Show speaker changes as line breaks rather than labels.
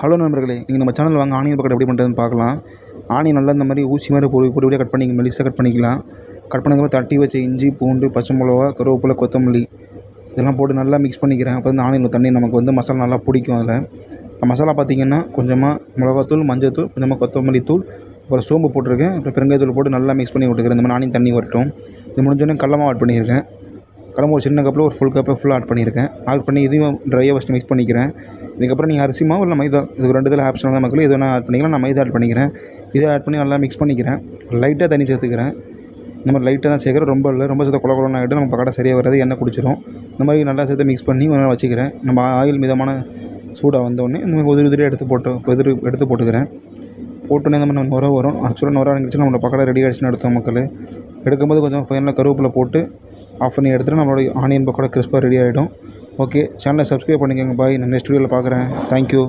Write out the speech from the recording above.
Hello நண்பர்களே, நீங்கள் நம்ம சேனல் வாங்க ஆனியன் பக்கோடா எப்படி பண்ணுறதுன்னு பார்க்கலாம். ஆனியன் நல்லா இந்த மாதிரி ஊசி மாதிரி பொடி பொடியாக கட் பண்ணி மெலிசாக கட் பண்ணிக்கலாம். கட் பண்ணதுக்கப்புறம் தட்டி வச்ச இஞ்சி, பூண்டு, பச்சை மிளகா, கருவேப்பிலை, கொத்தமல்லி இதெல்லாம் போட்டு நல்லா மிக்ஸ் பண்ணிக்கிறேன். அப்போ வந்து ஆனியனில் தண்ணி நமக்கு வந்து மசாலா நல்லா பிடிக்கும். அதில் மசாலா பார்த்திங்கன்னா கொஞ்சமாக மிளகாத்தூள், மஞ்சள்தூள், கொஞ்சமாக கொத்தமல்லி தூள், அப்புறம் சோம்பு போட்டிருக்கேன். அப்புறம் பெருங்காயத்தூள் போட்டு நல்லா மிக்ஸ் பண்ணி விட்டுக்கிறேன். இந்த மாதிரி ஆனியன் தண்ணி வரட்டும். இது முடிஞ்சோடனே கடல மாவு ஆட் பண்ணியிருக்கேன். கடல மாவு சின்ன கப்பில் ஒரு ஃபுல் கப்பை ஃபுல்லாக ஆட் பண்ணியிருக்கேன். ஆட் பண்ணி இதையும் ட்ரையாக ஃபஸ்ட்டு மிக்ஸ் பண்ணிக்கிறேன். இதுக்கப்புறம் நீங்கள் அரிசி மாவு இல்லை மைதா இது ரெண்டு இதில் ஆப்ஷனல் தான் மக்களே, எது வேணால் ஆட் பண்ணிக்கலாம். நான் மைதா ஆட் பண்ணிக்கிறேன். இதை ஆட் பண்ணி நல்லா மிக்ஸ் பண்ணிக்கிறேன். லைட்டாக தண்ணி சேர்த்துக்கிறேன். இந்த மாதிரி லைட்டாக தான் சேர்க்குறேன், ரொம்ப இல்லை. ரொம்ப சேர்த்து குழன்னு ஆகிட்டு நம்ம பக்கோடா சரியாக வராது, எண்ணெய் குடிச்சிடும். இந்த மாதிரி நல்லா சேர்த்து மிக்ஸ் பண்ணி ஒரு நேரம் வச்சுக்கிறேன். நம்ம ஆயில் மிதமான சூடாக வந்தோடனே இந்த மாதிரி உதிரி எடுத்து போட்டுக்கிறேன். போட்டோன்னே இந்த மாதிரி நுரை வரும். ஆக்சுவலாக நுரை இறங்கிடுச்சுன்னா நம்மளோட பக்கோடா ரெடி ஆகிடுச்சுன்னு எடுத்தோம் மக்களே. எடுக்கும்போது கொஞ்சம் ஃபைனலாக கருவேப்பிலை போட்டு ஆஃப் பண்ணி எடுத்துகிட்டு நம்மளோட ஆனியன் பக்கோடா கிறிஸ்பாக ரெடி ஆகிடும். ஓகே, சேனலை சப்ஸ்கிரைப் பண்ணிக்கோங்க. பாய், நான் நெக்ஸ்ட் வீடியோவில் பார்க்குறேன். தேங்க்யூ.